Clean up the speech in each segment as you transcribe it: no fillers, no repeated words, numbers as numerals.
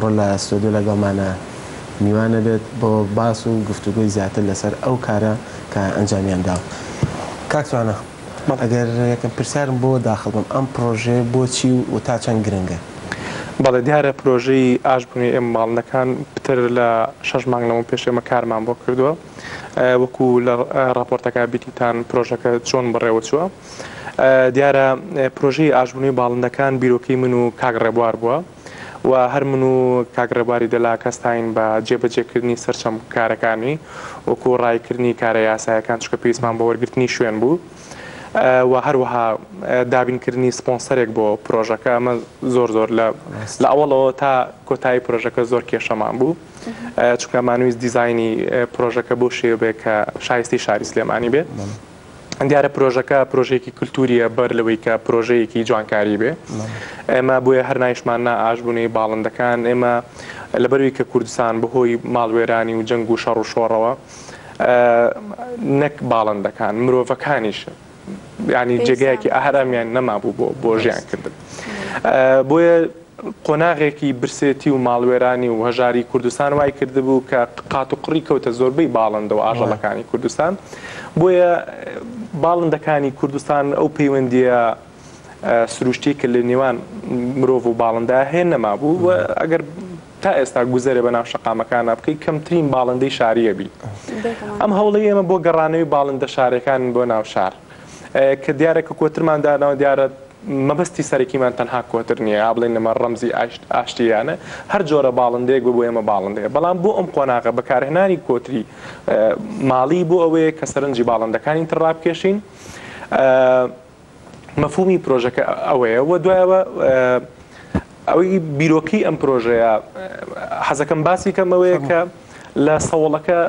ئەمڕۆ لە ستۆدیۆ لەگەڵمانە میوانە بێت بۆ باس و گفتوگوی زیاتر لەسەر ئەو کارە کە ئەنجامیان داوە. کاکتوانە ئەگەر یەکەم پرسیارم بۆ داخڵ بم ئەم پرۆژێ بۆچی و تا چەند گرنگە؟ بەڵێ دیارە پرۆژەی ئاشبوونی ئێمە ماڵنەکان پتر لە 6 مانگ لەمە پێش ئێمە کارمان بۆ کردووە وەکو لە راپۆرتەکە بیتیتان پرۆژەکە چۆن بڕێوە چووە. دیارە پرۆژەی ئاشبوونی باڵندەکان بیرۆکەی من و کاک ڕێبوار بووە و هەر من و کاک ڕێبواری دەلا کەستاین بە جێبەجێکردنی سەرچەم کارەکانی وەکو ڕایکردنی کارە یاسایەکان چکە پێویستمان بە وەرگرتنی شوێن بوو و هەروەها دابینکردنی سپۆنسەرێک بۆ پرۆژەکە ئەمە زۆر لە ئەوڵەوە تا کۆتایی پرۆژەکە زۆر کێشەمان بوو چونکە مانویست دیزایانی پرۆژەکە بۆ شێوە بێ کە شایستی شاری سلێمانی بێت. دیارە پرۆژەکە پرۆژەیەکی کولتوریە بەر لەوەی کە پرۆژەیەکی جوانکاری بێ. ئێمە بۆیە هەر نایشمان نا ئاشبوونی باڵندەکان ئێمە لەبەروی کە کوردستان بەهۆی ماڵوێرانی و جەنگ و شەڕ و شۆڕەوە نەک باڵندەکان مرۆڤەکانیش ینی جێگایەکی ئاهرامیان نەمابوو بۆ ژیانکردن. بۆیە قۆناغێکی برسێتی و ماڵوێرانی و هەژاری کوردستان وای کردبوو کە قات و قڕی کەوتە زۆربەی باڵندە و ئاژەڵەکانی کوردستان. بۆیە باڵندەکانی کوردستان ئەو پەیوەندیە سروشتی کە لە نێوان مرۆڤ و باڵندا هێن نەمابوو و ئەگەر تا ئێستا گوزەرێ بە ناو شەقامەکانە بکەی کەمترین باڵندەی شاریە بی. ئەم هەوڵی ئێمە بۆ گەڕانەوەی باڵندە شارەکان بۆ ناو شار کە دیارە کە کۆترمان دانەوە دیارە مەبەستی سەرەکیمان تەنها کۆتر نییە بڵێن نەمە ڕەمزی ئاشتیانە هەر جۆرە باڵندەیەک بۆ ئێمە باڵندەیە بەڵام بۆ ئەم قۆناغە بەکارهێنانی کۆتری ماڵی بۆ ئەوەیە کە سەرنجی باڵندەکانی تر ڕابکێشین. مەفهومی پرۆژەکە ئەوەیە و دوایەوە ئەوەی بیرۆکی ئەم پرۆژەیە حەزەکەم باسی کەمەوەیە کە لە سەوڵەکە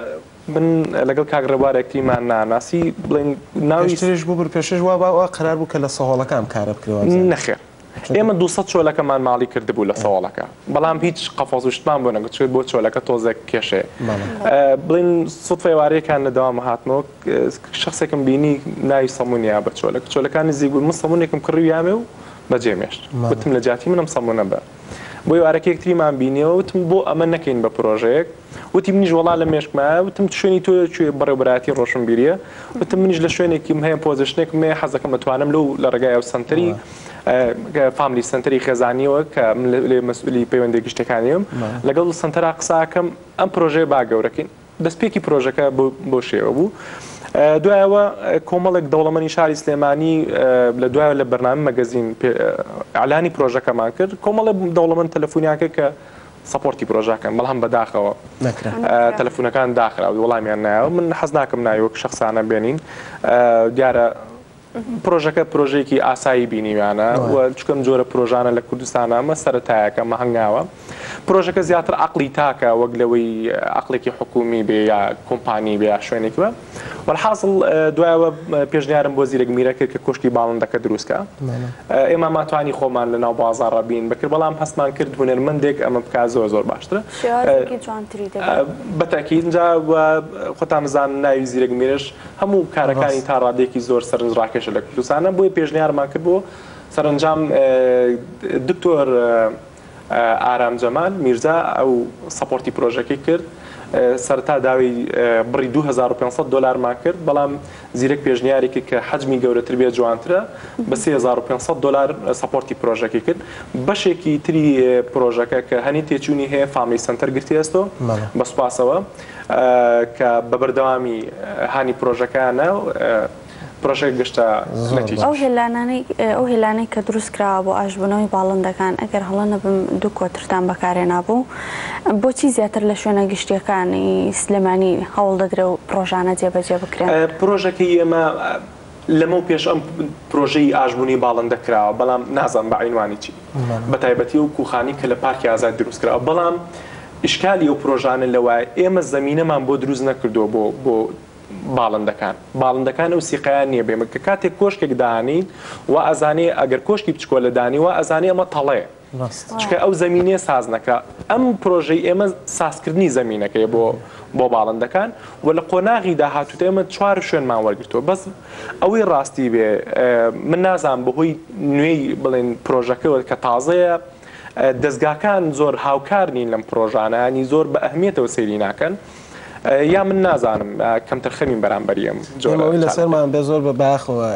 من لەگەڵ کاک ڕێبوارێکتیمان ناناسی بڵێن ناوی ترش بوو پێشش وا قرار بوو کە لە سەهۆڵەکان کارە بکرێەوە. نەخێر ئێمە 200 چۆلەکەمان ماڵی کردبوو لە سەوڵەکە بەڵام هیچ قەفەز وشتمان بۆ نەگوتێت بۆ چۆلەکە تۆزێک کێشەیە. بڵین سوتفێوارەیەکان لە دەوام هاتمەوە شخصێکم بینی ناوی سەمونیا بە چۆلەکانی نزیک بوو من سەمونێکم کڕویامێ و بەجێمێشت وتم لە جاتی منم سەمونە بە بۆی وارەکەیەکتریمان بینیەوە وتم بۆ ئەمە نەکەین بە پرۆژەیەک وتی منیش وەڵا لە مێشکمایە وتم شوێنی تۆ کوێ بەڕێوەبەراتی ڕۆشنبیریە وتم منیش لە شوێنێکی هەیە پۆزیشنێکم هەیە حەزەکەم متوانم لەو لە ڕێگای ئەو سنتەری فاملی سنتەری خێزانیەوە کە لێ مەسئولی پەیوەندی گشتەکانیم لەگەڵ سنتەرا قساکەم ئەم پرۆژەیە با گەورەکەین دەستپێکی پرۆژەکە بۆ شێوە بوو. دوایەوە کۆمەڵێک دەوڵەمەنی شاری سلێمانی لە دوایە لە بەرنامە مەگەزین ئەعلانی پرۆژەکەمان کرد کۆمەڵێ دەوڵەمەند تەلەفۆنیاکە کە سەپۆرتی پرۆژەکەن بەڵام بەداخەوە تەلەفۆنەکان داخراوی وەڵامیان نایەوە من حەز ناکەم نایوەک شخصانە بێنین دیارە پرۆژەکە پرۆژێکی ئاسایی بینیوانە و چکەم جۆرە پرۆژانە لە کوردستانە ئەمە سەرەتایەکە مەهەنگاوە پرۆژەکە زیاتر عەقلی تاکە وەک لەوەی عەقلێکی حکومی بێ یا کۆمپانی بێ یا شوێنێک بە وەڵحاصڵ دوایەوە پێشنیارم بۆ زیرەک میرە کرد کە کوشتی باڵندەکە دروستکە ئێمە ماتوانی خۆمان لە ناو بازاڕە بین بکرد بەڵام هەستمان کرد هونەرمەندێک ئەمە بکات زۆر باشترە بەتاکید اینجا خۆتان بزانن ناوی زیرەک میرەش هەموو کارەکانی تا ڕادێکی زۆر سەرنج ڕاکێشە لە کوردستانە بۆیە پێشنیارمان کرد بۆ سەرنجام دکتۆر ئارام جەمال میرزا ئەو سەپۆرتی پرۆژەکەی کرد سەرتا داوی بڕی 2500 دلارمان کرد بەڵام زیرەک پێشنیارێکی کە حەجمی گەورەتر بێ جوانترە بە 3500 دلار سەپۆرتی پرۆژەکەی کرد بەشێکی تری پرۆژەکە کە هەنی تێچوونی هەیە فامیلی سنتەر گرتی ئێستۆ بە سوپاسەوە کە بە بەردەوامی هانی پرۆژەکانە پرۆژێک گەشتە ئەو هێلانەی کە دروست کراوە بۆ ئاشبوونەوەی باڵندەکان ئەگەر هەڵە نەبم دوو کۆترتان بەکارهێنابوو بۆچی زیاتر لە شوێنە گشتیەکانی سلێمانی هەوڵ دەدرێت و پرۆژانە جێبەجێ بکرێن پرۆژەکەی ئێمە لەمە پێش ئەم پرۆژەی ئاشبوونی باڵندە کراوە بەڵام نازانم بە عینوانی چی بەتایبەتی و کوخانی کە لە پارکی ئازاد دروست کراوە بەڵام ئیشکالی ئەو پرۆژانە لەوایە ئێمە زەمینەمان بۆ دروست نەکردووە بۆ باڵندەکان و سیقیان نییە بێمە کە کاتێک کۆشکێک دانین و ئەزانێ ئەگەر کۆشکی بچکۆ لە دانی و ئەزانێ ئەمە تەڵەیە چکە ئەو زەمینێ ساز نەکە ئەم پرۆژەی ئێمە سازکردنی زەمینەکەی بۆ باڵندەکان و لە قۆناغی داهاتووتە ئێمە 4 شوێنمان وەرگرتووە بەس ئەوەی ڕاستی بێ من نازانم بەهۆی نوێی بڵێن پرۆژەکەەوە کە تازەیە دەستگاکان زۆر هاوکار نین لەم پرۆژانانی زۆر بە ئەهمیێتەوە سەیری ناکەن یا من نازانم کەم تەرخەمین بەرامبەریم جۆرەوەی لەسەرمان بێ زۆر بە باخەوە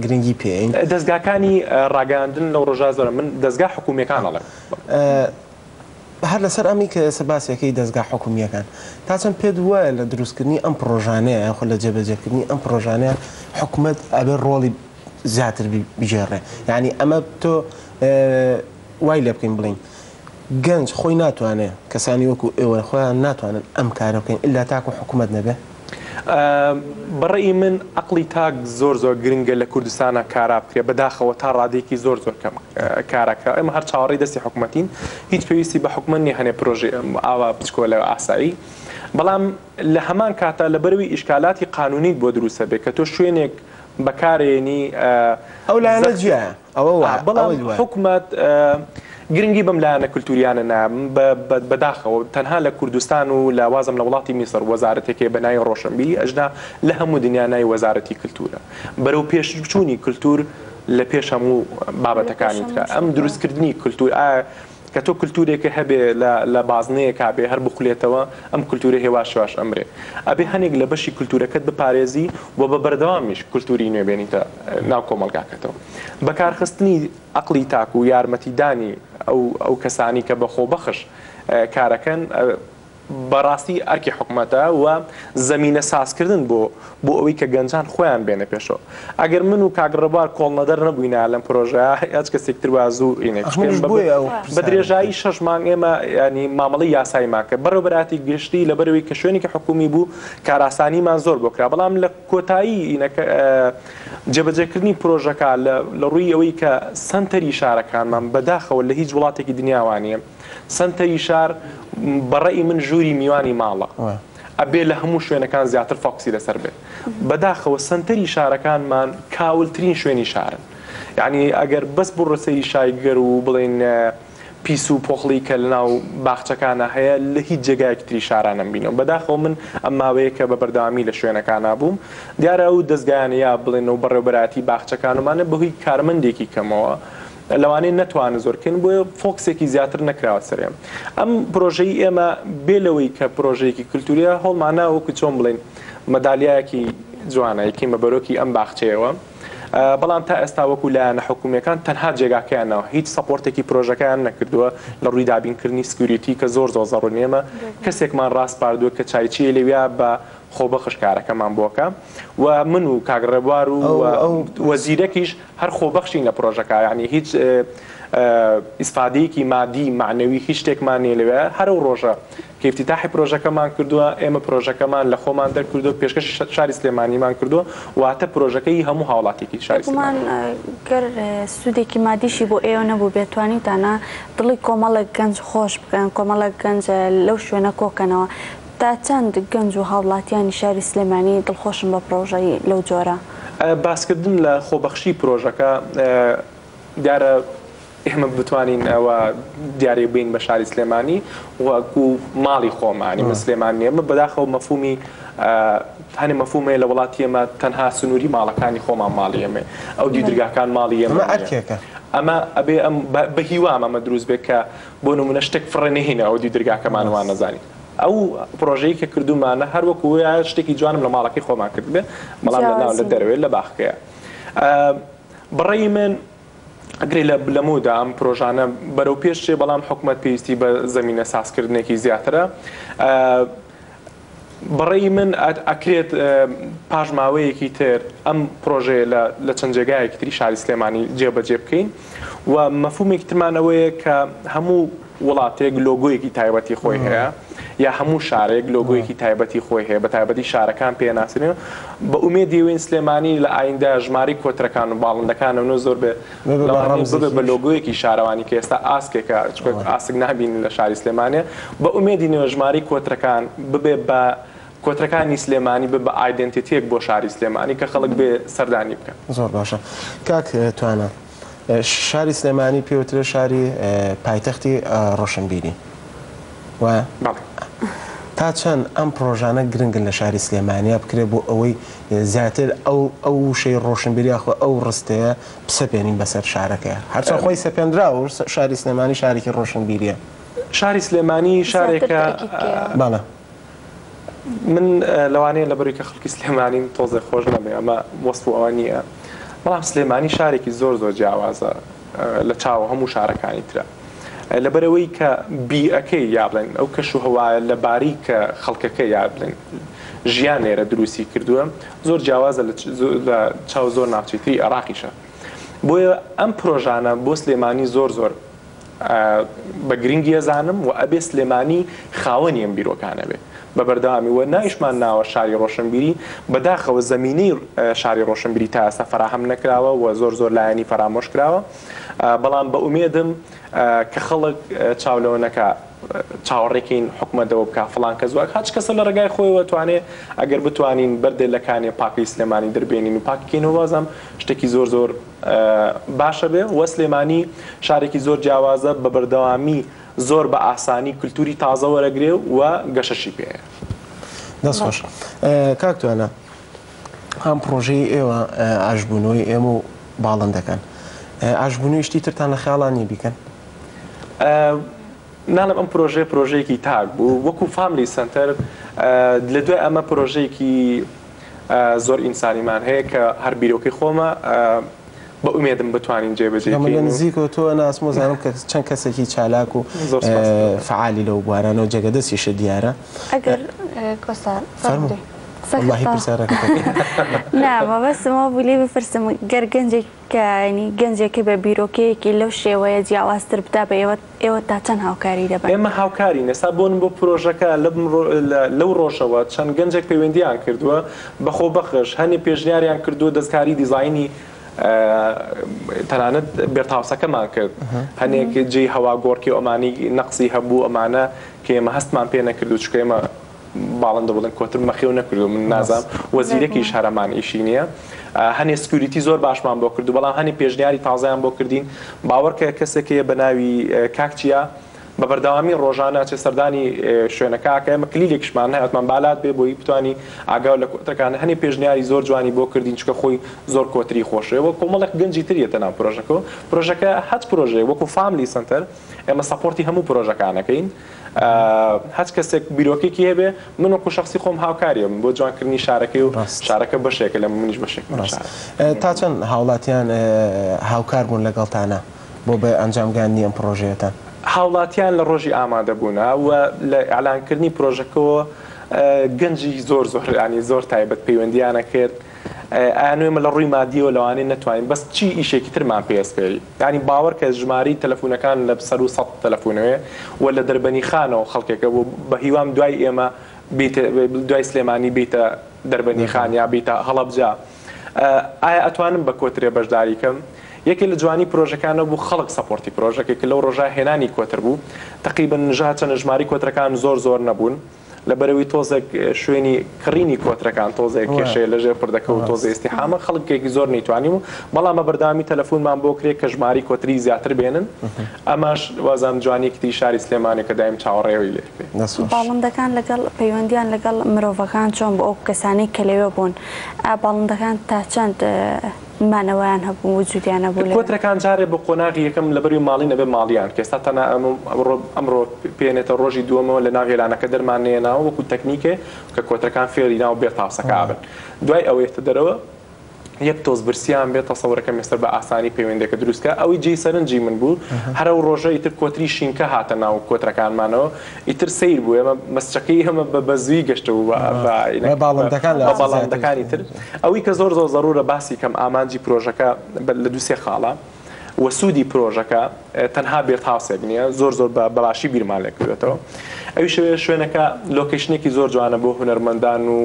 گرنگی پێین دەستگاکانی ڕاگەاندن لەو ڕۆژە زۆرە من دەستگا حکوومیەکان ئەڵێم هەر لەسەر ئەمی کە سەباسیەکەی دەستگا حکوومیەکان تا چەند پێت وایە لە دروستکردنی ئەم پرۆژانەیە یاخۆ لە جێبەجێکردنی ئەم پرۆژانەیە حکوومەت ئەبێ ڕۆڵی زیاتر بگێڕێ یعنی ئەمە تۆ وای لێ بکەین بڵین گەنج خۆی ناتوانێت کەسانی وەکو ئێوە خۆیان ناتوانن ئەم کارە بکەین ئللا تاکو حکوومەت نەبێ بەڕێی من عقلی تاک زۆر گرنگە لە کوردستانە کارا بکرێ بەداخەوە تا ڕادێکی زۆر کەم کارەکە ئێمە هەر چاوەڕێی دەستی حکوومەتین هیچ پێویستی بە حکوومەت نیە هەنێ پرۆژێ ئاوا بچکۆ لە ئاسایی بەڵام لە هەمان کاتە لە بەروی ئیشکالاتی قانونیت بۆ دروستە بێت کە تۆ شوێنێک بەکارێنی ئەو لایەنە جیا بەڵام حکوومەت گرنگی بەم لایەنە کولتوریانە نام بەداخەوە تەنها لە کوردستان و لە وازم لە وڵاتی میسر وەزارەتێکی بەنای ڕۆشنبیری ئەژنا لە هەموو دنیانای وەزارەتی کولتورە بەرەو پێشچوونی کولتور لە پێش هەموو بابەتەکانی ترە ئەم دروستکردنی کولتور کە تۆ کولتورێکە هەبێ لە بازنەیەکا بێ هەر بخولێتەوە ئەم کولتورە هێواش ئەمرێ ئەبێ هەنێک لە بەشی کولتورەکەت بپارێزی و بە بەردەوامیش کولتوری نوێ بێنیتە ناو کۆمەلگاکەتەوە بەکارخستنی عقلی تاک و یارمەتیدانی ئەو کەسانی کە بەخۆ بەخش کارەکەن بەڕاستی ئەرکی حکوومەتە و زەمینە سازکردن بۆ ئەوەی کە گەنجان خۆیان بێنە پێشەوە ئەگەر من و کاگڕەبار کۆڵنەدەر نەبووینە لەم پرۆژە هیچ کەسێکتر وازوو بە درێژایی 6 مانگ ئێمە ینی مامەڵی یاسایماکە بەڕێوەبەراتی گشتی لە بەرەوەی کە شوێنێکی حکومی بوو کاراسانیمان زۆر بۆکرا بەڵام لە کۆتایی جێبەجێکردنی پرۆژەکە لە ڕووی ئەوەی کە سنتەری شارەکانمان بەداخەوە لە هیچ وڵاتێکی دنیاوانیە سنتەری شار بەڕێی من ژووری میوانی ماڵە ئەبێ لە هەموو شوێنەکان زیاتر فۆکسی لەسەر بێت بەداخەوە سنتەری شارەکانمان کاولترین شوێنی شارن یعنی ئەگەر بەس بۆ ڕسەری شایگەر و بڵێن پیس و پۆخڵی کە لەناو باخچەکانە هەیە لە هیچ جێگایەکتری شارانم بینەوە بەداخەوە من ئەم ماوەیە کە بە بەردەوامی لە شوێنەکانە بووم دیارە ئەو دەستگایانە یا بڵێنەوە بەڕێوەبەراتی باخچەکانمانە بەهۆی کارمەندێکی کەمەوە لەوانەیە نەتوانن زۆرکەن بۆ فۆکسێکی زیاتر نەکراوە سەرێم ئەم پرۆژەی ئێمە بێلەوەی کە پرۆژەیەکی کولتوریە هەڵمانە وەکو چۆن بڵێن مەدالیایەکی جوانەیەکی مەبەرۆکی ئەم باخچەیەوە بەڵام تا ئێستا وەکو لایەنە حکوومیەکان تەنها جێگاکەیانەوە هیچ سەپۆرتێکی پرۆژەکەیان نەکردووە لە ڕووی دابینکردنی سکیوریتی کە زۆر زەڕونێمە کەسێکمان ڕاستپاردووە کە چایچیە لەویا بە خۆبەخش کارەکەمان بۆکە و من و کاگڕێبوار و وەزیرەکیش هەر خۆبەخشین لە پرۆژەکە یعنی هیچ ئیسفادەیەکی مادی معنەوی هیچ شتێکمان نیە لەوێ هەر و ڕۆژە کە افتتاحی پرۆژەکەمان کردووە ئێمە پرۆژەکەمان لە خۆمان دەرکردو پێشکەش شاری سلێمانیمان کردووە واتە پرۆژەکەی هەموو هاوڵاتێکی شاری سلێمانی گەر سوودێکی مادیشی بۆ ئێوە نەبوو بێتوانیتانە دڵی کۆمەڵێک گەنج خۆش بکەن کۆمەڵێک گەنج لەو شوێنە کۆکەنەوە تا چەند گەنج و هاوڵاتیانی شاری سلێمانی دڵخۆشن بە پرۆژەی لەو جۆرە باسکردن لە خۆبەخشی پرۆژەکە دیارە ئێمە بتوانین ئەوە دیارێ بین بە شاری سلێمانی وەکو ماڵی خۆمانی من سلێمانی ئێمە بەداخەوە مەفهومی هەنێ مەفهومێ لە وڵاتی ئێمە تەنها سنووری ماڵەکانی خۆمان ماڵی ئێمە ئەو دیدرگاکان ماڵی ئێمە ئەمە ئەبێ ئەم بە هیوام ئەمە دروست بێت کە بۆ نمونە شتێک فڕێنهێنە ئەو دیدرگاکەمانوان نەزانین ئەو پرۆژەی کە کردومانە هەر وەکو شتێکی جوانم لە ماڵەکەی خۆمان کرد بێ بەڵام لەناو لە دەروێت لە باخەیە بڕێی من ئەگرێ لە مۆدا ئەم پرۆژانە بەرەو پێش چێ بەڵام حکوومەت پێویستی بە زەمینە سازکردنێکی زیاترە بەڕێی من ئەکرێت پاش ماوەیەکی تر ئەم پرۆژەیە لە چەند جێگایەکی تری شاری سلێمانی جێبەجێ بکەین و مەفهومێکی ترمانەوەیە کە هەموو وڵاتێک لۆگۆیەکی تایبەتی خۆی هەیە یا هەموو شارێک لۆگۆیەکی تایبەتی خۆی هەیە بە تایبەتی شارەکان پێناسرێن بە ئومێدی وێن سلێمانی لە ئایندا ژماری کۆترەکان و باڵندەکانەوە زۆر بێ بە لۆگۆیەکی شارەوانی کە ئێستا ئاسکێکە ئاسک نابین لە شاری سلێمانێ بە ئومێدی نوێ ژماری کۆترەکان ببێ بە کۆترەکانی سلێمانی بە ئایدنتیتێک بۆ شاری سلێمانی کە خەڵک بێ سەردانی بکەن زۆر باشە کاک توانە شاری سلێمانی پێوترە شاری پایتەختی ڕۆشنبیری و تا چەند ئەم پرۆژانە گرنگن لە شاری سلێمانیا بکرێت بۆ ئەوەی زیاتر ئەو شەی ڕۆشنبیری یاخۆ ئەو ڕستەیە بسەپێنین بەسەر شارەکەیە هەرچەند خۆی سەپێنراوە شاری سلێمانی شارێکی ڕۆشنبیریە شاری سلێمانی شارێکە باڵە من لەوانەیە لەبەروی کە خەڵکی سلێمانی تۆزێ خۆش نەبێ ئەمە وەسف ئەوە نییە بەڵام سلێمانی شارێکی زۆر جیاوازە لە چاوە هەموو شارەکانی ترە لەبەرەوەی کە بیئەکەی یابڵێن ئەو کەش و هەوایە لە باری کە خەڵکەکە یابڵێن ژیان لێرە دروستی کردووە زۆر جیاوازە لە چاو زۆر ناوچەیتری عێراقیشە بۆیە ئەم پرۆژانە بۆ سلێمانی زۆر بە گرنگی ئەزانم و ئەبێ سلێمانی خاوەنی ئەم بیرۆکانە بێ بە بەردەوامی وە نایشمان ناوە شاری ڕۆشنبیری بەداخەوە زەمینەی شاری ڕۆشنبیری تا ئێستا فراهەم نەکراوە و زۆر لایەنی فرامۆش کراوە بەڵام بە ئومێدم کە خەڵک چاولەوە نەکا چاوەڕێکین حکومەتەوە بکە فڵان کە زوواک هەچ کەسە لە ڕێگای خۆیەوە توانێت ئەگەر بتوانین بەردێلەکانی پاکی سلێمانی دەربێنین و پاککەینەوە بازم شتێکی زۆر باشە بێ وە سلێمانی شارێکی زۆر جیاوازە بە بەردەوامی زۆر بە ئاسانی کولتوری تازە وەرەگرێ و گەشەشی پێەیە دەست خۆش کاکتوانە ئەم پرۆژەی ئێوە ئاشبوونەوەی ئێمە و باڵندەکان ئاشبوونەوەی شتی ترتان لە خیاڵانی بیکەن ناڵم ئەم پرۆژەیەکی تاک بوو وەکو فاملی سنتەر لە دوای ئەمە پرۆژەیەکی زۆر ئینسانیمان هەیە کە هەر بیرۆکەی خۆمە بە ئومێدم بتوانین جێبەجێ نزیکەوە تۆ ناسم زانم کە چەند کەسێکی چالاک و فعالی لەو بوارانەوە جێگەدەستیشە دیارە ئەگەر کۆسار والله پرسیارەکە مەبەستمەوە بوو لێ بپرسم گەر گەنجێکی بە بیرۆکەیەکی لەو شێوەیە جیاوازتر بدا بە ئێوە تا چەند هاوکاری دەبن ئێمە هاوکاری نەسا بۆن بۆ پرۆژەکە لەو ڕۆژەوە چەند گەنجێک پەیوەندیان کردووە بەخۆ بەخش هەنێ پێشنیاریان کردووە دەستکاری دیزاینی تەنانەت بێرتاوسەکەمان کرد هەنێک جێی هەوا گۆڕکی ئەمانی نەقسی هەبوو ئەمانە کە ئێمە هەستمان پێ نەکردو چکە ئێمە باڵندە بڵێن کۆتر مەخێو نەکردو من نازام وەزیرێکی شارەمان ئیشی نییە هەنێ سکیوریتی زۆر باشمان بۆ کردو بەڵام هەنێ پێشنیاری تازایان بۆ کردین باوەڕکە کەسێکەیە بە ناوی کاکچیا بە بەردەوامی ڕۆژانە چه سەردانی شوێنەکەکە ئەمە کلیلێکشمان هەیەمان بالات بێ بۆی بتوانی ئاگاو لە کۆتەکان هەنێ پێشنیاری زۆر جوانی بۆ کردین چکە خۆی زۆر کۆتری خۆشەوە کۆمەڵێک گەنجی تریەتە ناو پرۆژەکە هەچ پرۆژێ وەکو فاملی سنتەر ئێمە سەپۆرتی هەموو پرۆژەکانەکەین هەچ کەسێک بیرۆکێکی هەبێ من وەکو شخصی خۆم هاوکاریم بۆ جوانکردنی شارەکەی و شارەکە بەشێکە لە منیش بەشێک تا چەند هاوڵاتیان هاوکار بوون لەگەڵتانە بۆ بە ئەنجامگانی ئەم پرۆژەیەتان هاوڵاتیان لە ڕۆژی ئامادەبوونا و لە ئەعلانکردنی پرۆژەکەەوە گەنجی زۆر ینی زۆر تایبەت پەیوەندیانە کرد ئەنوێمە لە ڕووی مادیەوە لەوانەیە نەتوانین بەس چی ئیشێکی ترمان پێسپێی ینی باوەڕ کە ژماری تەلەفۆنەکان لە سەر و سەد تەلەفۆنەوەی و لە دەربەنی خانەوە خەڵکێکە بۆ بە هیوام دوای ئێمە دوای سلێمانی بیتە دەربەنی خان یا بیتە هەڵەبجا ئایا ئەتوانم بە کۆترێ بەشداریکەم یەکێ لە جوانی پرۆژەکانە بوو خەڵک سەپۆرتی پرۆژەکێک لەو ڕۆژای هێنانی کۆتر بوو تقریبن چەند ژماری کۆترەکان زۆر نەبوون لەبەرەوەی تۆزێک شوێنی کڕینی کۆترەکان تۆزێک کێشەیە لەژێر پردەکە و تۆزە ئێستیحامە خەڵکێکی زۆر نەیتوانیم و بەڵام بەردامی تەلەفۆنمان بۆ کرێت کە ژماری کۆتری زیاتر بێنن ئەماش وازام جوانیکتی شاری سلێمانی کە دایم چاوەڕێوی لێ باڵندەکان لەگەڵ پەیوەندیان لەگەڵ مرۆڤەکان چۆن بۆ ئەو کەسانی کە لەوێ بوون باڵندەکان تا چەند مانەوەیان هەبوو وجودیان هەبوو کۆترەکان جارێ بە قۆناغی یەکەم لەبەری ماڵی نەبێ ماڵیان کە ئێستا تەنها ئەمڕۆ پێێنێتە ڕۆژی دووەمەوە لە ناو هێلانەکە دەرمانێناوە وەکو تەکنیکێ کە کۆترەکان فێری ناو بێرتاسەکە بن دوای ئەوەیەتە دەرەوە یەک تۆز برسیان بێت تەسەوەرەکە مێستەر بە ئاسانی پەیوەندێکە دروستکە ئەوەی جێی سەرنجی من بوو هەرە و ڕۆژە ئیتر کۆتری شینکە هاتە ناو کۆترەکانمانەوە ئیتر سیر بوو ئێمە مەسچەکەی هەمە بە زوی گەشتە و باڵندەکانی تر ئەوەی کە زۆر زەڕورە باسی کەم ئامانجی پرۆژەکە لە دووسێ خاڵە وە سوودی پرۆژەکە تەنها بێت هاوسێک نییە زۆر بەباشی بیرمان لێ کردێتەوە ئەوی شوێنەکە لۆکیشنێکی زۆر جوانە بۆ هونەرمەندان و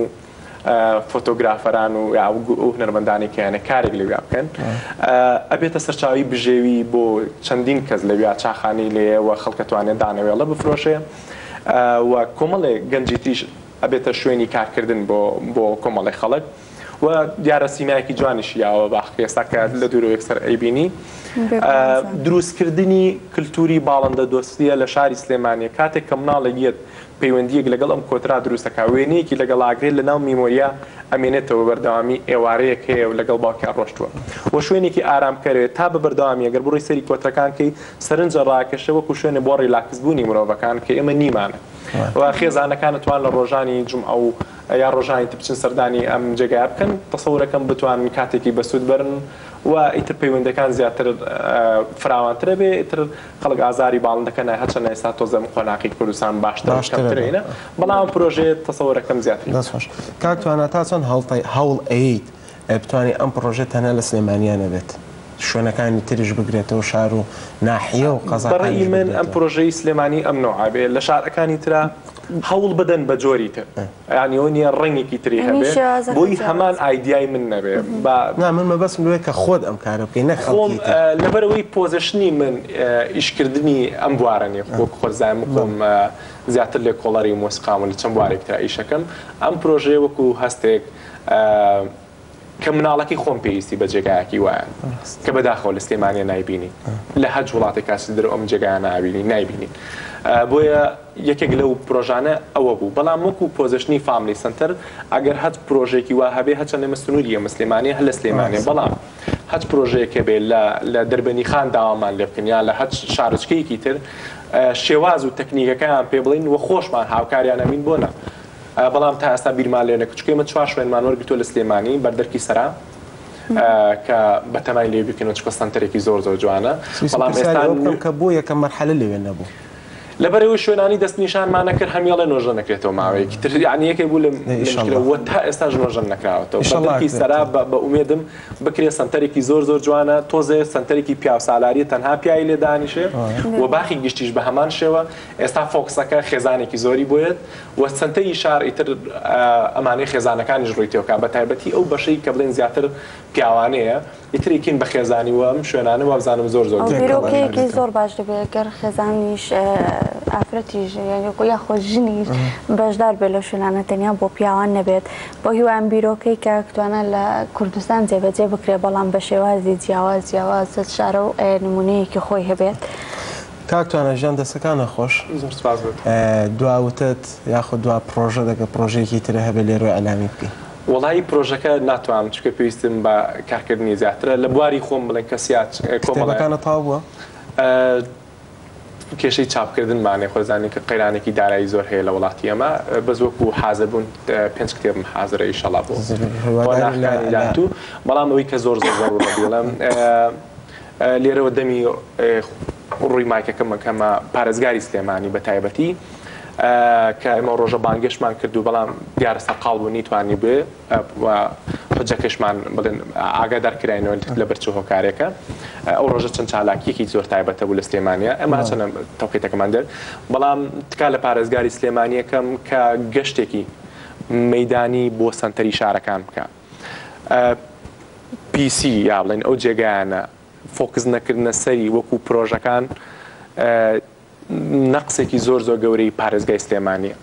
فۆتۆگرافەران و هونەرمەندانی کەیانە کارێک لەویا بکەن ئەبێتە سەرچاوی بژێوی بۆ چەندین کەس لەویا چاخانی لێەوە خەڵکەتوانێت دانەوێڵە بفرۆشێ و کۆمەڵێ گەنجی تریش ئەبێتە شوێنی کارکردن بۆ کۆمەڵی خەڵک و و دیارە سیمایەکی جوانیشی یاوە باخ ئێستا کە لە دوور و یەکسەر ئەیبینی دروستکردنی کللتوری باڵندە دۆستیە لە شاری سلێمانیە کاتێک کە مناڵەگیت پەیوەندیەک لەگەڵ ئەم کۆترا دروستەکە وێنەیەکی لەگەڵ ئاگرێت لە ناو میمۆریا ئەمێنێتەوە بەردەوامی ئێوارەیەک هەیە و لەگەڵ باوکیان ڕۆشتووە و شوێنێکی ئارامکەرێت تا بە بەردەوامی ئەگەر بڕۆی سەری کۆترەکانکەی سەرنجە ڕاکەشە وەکو شوێنە بۆ ڕیلاکسبوونی مرۆڤەکان کە ئێمە نیمانە و خێزانەکانتوان لە ڕۆژانی جومعە و یا ڕۆژانی بچن سەردانی ئەم جێگای بکەن تەسەورەکەم بتوانن کاتێکی بەسوود برن و ئیتر پەیوەندەکان زیاتر فراوانترە بێ ئیتر خەڵک ئازاری باڵندەکە نایهەچە ئێستا تۆزە قۆناغی کوردستان باشترینە بەڵام پرۆژێت تەسەورەکەم زیاتر دەستخۆش کاکتوانە تا چۆن هەوڵ ئەیت بتوانانی ئەم پرۆژێت تەنها لە سلێمانیانە بێت شوێنەکانی تریش بگرێتەوە شار و ناحیە و قەزاقی من ئەم پرۆژەی سلێمانی ئەم نوعابێ لە شارەکانی ترا هەوڵ بدەن بە جۆری تر ینی ئەو نیە ڕەنگێکی تری هەبێ بۆی هەمان ئایدیای من نەبێ من مەبەستم لێ کە خۆت ئەم کارە بکەی نەخۆم لەبەرەوەی پۆزیشنی من ئیشکردنی ئەم بوارەنێ خۆزانم خۆم زیاتر لێ کۆڵەری مۆسیقام و لە چەند بوارێکترا ئیشەکەم ئەم پرۆژەیە وەکو هەستێک کە مناڵەکەی خۆم پێویستی بە جێگایەکی وایە کە بەداخەوە لە سلێمانیە نایبینی لە هەج وڵاتی کاسی درۆ ئەم جێگایە نایبینین بۆیە یەکێک لەو پرۆژانە ئەوە بوو بەڵام وەکو پۆزیشنی فاملی سنتەر ئەگەر هەچ پرۆژێکی وا هەبێ هەچەندە مەسنووریە مسلمانیە هەل لە سلێمانێ بەڵام هەچ پرۆژەیەکە بێ لە دەربەنی خان داوامان لێ بکەن یا لە هەچ شارچکەیەکی تر شێواز و تەکنیکەکەیان پێ بڵین و خۆشمان هاوکاریان ئەمین بۆنە بەڵام تا ئێستا بیرمان لێنە کچکەمە چوار شوێنمان وەرگتووە لە سلێمانی بەردەرکی سەرا کە بەتەمای لێ بکەن چکە سنتەرێکی زۆر جوانە بەڵام ئێستا کە بوو یەکەم مەرحەلە لەوێ نەبوو لەبەرەوەی شوێنانی دەست نیشانمان نەکرد هەمیاڵە نۆژە نەکرێتەوە ماوەیەکی تر یعنی یەکێک بوو لە تا ئێستا نۆژە نەکراوەتەوە بەردەرکی سەرا بە ئومێدم بکرێت سنتەرێکی زۆر جوانە تۆزێ سنتەرێکی پیاوسالاریە تەنها پیاوی لێ دانیشێ و باخی گشتیش بە هەمان شێوە ئێستا فۆکسەکە خێزانێکی زۆری بۆیێت و سنتەری شار ئیتر ئەمانەی خێزانەکانیش ڕوویتەوەکە بە تایبەتی ئەو بەشەی کە بڵێن زیاتر پیاوانەیە ئیترێکین بە خێزانی و ئەم شوێنانە وابزانم زۆر بیرۆکەیەکی زۆر باش دەبێت گەر خێزانیش ئافرەتیش یاخۆ ژنیش بەشدار بێت لە شوێنانە تەنیا بۆ پیاوان نەبێت بۆ هیوان بیرۆکەی کە کتوانە لە کوردستان جێبەجێ بکرێت بەڵام بە شێوازی جیاواز شارە و نمونەیەکی خۆی هەبێت کاکتوانە ژیان دەستەکانە خۆش دواوتت یاخود دوا پرۆژە دەکە پرۆژێکی ترە هەبێ لێرۆی ئەلامی بکەین وڵی پرۆژەکە ناتوانم چکە پێویستم بە کارکردنی زیاترە لە بواری خۆم بڵێن کەسیات کۆمەڵەکانە تاو بووە کێشەی چاپکردنمانێ خۆزانانی کە قەیرانێکی دارایی زۆر هەیە لە وڵاتی ئەمە بەس وەکو حازر بوون 5 کتێبم حازرە ئیشەڵا بۆ داهاتوو بەڵام ئەوەی کە زۆر بڵێم لێرەوە دەمی ڕووی مایکەکەمە پارێزگاری سلێمانی بە تایبەتی کە ئێمە ڕۆژە بانگشتمان کردو بەڵام دیارە سەقاڵ بوو نیتوانی بێ حجەکەشمان بڵێن ئاگادارکراینەوە لە بەرچوو هۆکارێکە ئەو ڕۆژە چەند چالاکیەکی زۆر تایبەتە بوو لە سلێمانیە ئەمە چەنە تەوقیتەکەمان دەر بەڵام تکا لە پارێزگاری سلێمانیەکەم کە گەشتێکی مەیدانی بۆ سنتەری شارەکان بکە پیسی یا بڵێن ئەو جێگایانە فۆکس نەکردنە سەری وەکو پرۆژەکان نەقسێکی زۆر گەورەی پارێزگای سلێمانیە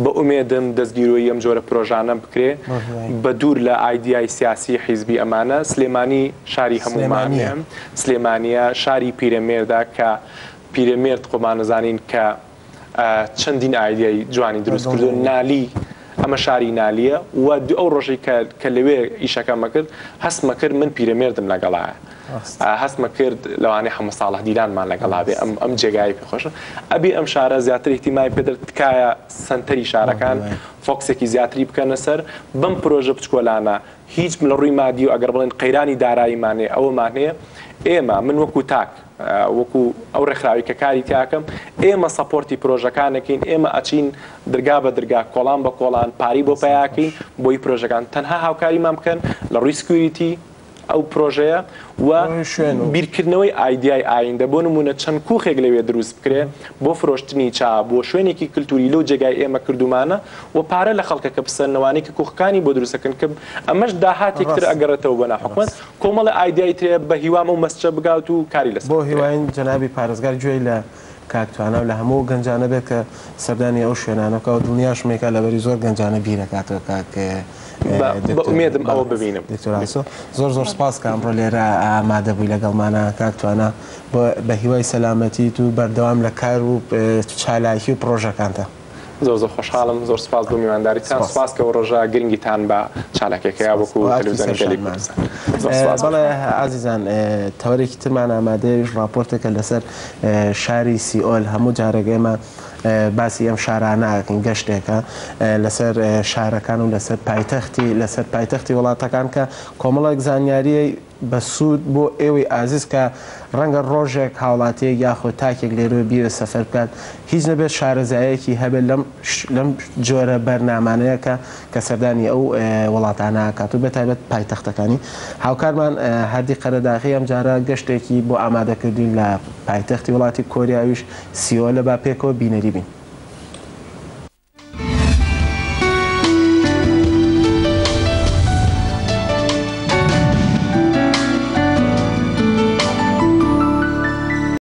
بە ئومێدم دەستگیرۆی ئەم جۆرە پرۆژانە بکرێ بە دوور لە ئایدیای سیاسی حیزبی ئەمانە سلێمانی شاری هەمومانە سلێمانیە شاری پیرەمێردا کە پیرەمێرد خۆمانەزانین کە چەندین ئایدیای جوانی دروست کردو نالی ئەمە شاری نالیە و ئەو ڕۆژەی کە لەوێ ئیشەکەمە کرد هەستمە کرد من پیرەمێردم لەگەڵایە هەستمە کرد لەوانەیە حەمە ساڵح دیلانمان لەگەڵا بێ ئەم جێگای پێخۆشە ئەبێ ئەم شارە زیاتر احتیمای پێدر تکایە سنتەری شارەکان فۆکسێکی زیاتری بکەنە سەر بەم پرۆژە بچکۆلانە هیچ لە ڕووی مادی و ئەگەر بڵێن قەیرانی داراییمانێ ئەوەمان هەیە ئێمە من وەکو تاک وەکو ئەو ڕێکخراوی کە کاری تیاکەم ئێمە سەپۆرتی پرۆژەکانەکەین ئێمە ئەچین درگا بە درگا کۆڵان بە کۆڵان پاری بۆ پەیاکەین بۆی پرۆژەکان تەنها هاوکاریمان بکەن لە ڕووی سکیوریتی ئەو پرۆژەیە و بیرکردنەوەی ئایدیای ئایندە بۆ نمونە چەند کوخێک لەوێ دروست بکرێ بۆ فرۆشتنی چا بۆ شوێنێکی کللتوری لەو جێگای ئێمە کردومانە و پارە لە خەڵکەکە بسەرنەوانی کە کوخەکانی بۆ دروستەکەن کە ئەمەش داهاتێکتر ئەگەڕێتەوە بە ناحکومەت کۆمەڵە ئایدیای ترێ بە هیوام و مەسچە بگات و کاری لەسەر بۆ هیواین جەنابی پارێزگار گوێی لە کاکتوانە لە هەموو گەنجانە بێت کە سەردانی ئەو شوێنانەکە و دنیاش مێکە لەبەری زۆر گەنجانە بیرەکاتەوە کاک ئومێدم ئەوە ببینم. زۆر زۆر سپاس کە ئەمڕۆ لێرە ئامادە بووی لەگەڵمانە کاکتوانە بە هیوای سەلامەتیت و بەردەوام لە کار و چالاکی و پرۆژەکانتە. زۆر خۆشحاڵم، زۆر سپاس بۆ میوانداریتان، سپاس کە ڕۆژە گرنگیتان بە چالەکێکەیە وەکو تەلەڤیزیۆنی گەلێک. بەڵێ عزیزان تەوەرێکی ترمان ئامادەی ڕاپۆرتێکە لەسەر شاری سیئۆل هەموو جارێک ئێمە باسی ئەم شارانەکەین گەشتێکە لەسەر شارەکان و لەسەر پایتەختی وڵاتەکان کە کۆمەڵێک زانیاریی بەسوود بۆ ئێوەی ئازیز کە ڕەنگە ڕۆژێک هاوڵاتیەک یاخۆ تاکێک لێرۆ بیوە سەفەر بکات هیچ نەبێت شارەزایەکی هەبێت لەم جۆرە بەرنامانەیەکە کە سەردانی ئەو وڵاتانە کات و بەتایبەت پایتەختەکانی هاوکارمان هەردی قەرەداغی ئەم جارە گەشتێکی بۆ ئامادەکردین لە پایتەختی وڵاتی کۆریاویش سیۆلە با پێکەوە بینەری بین.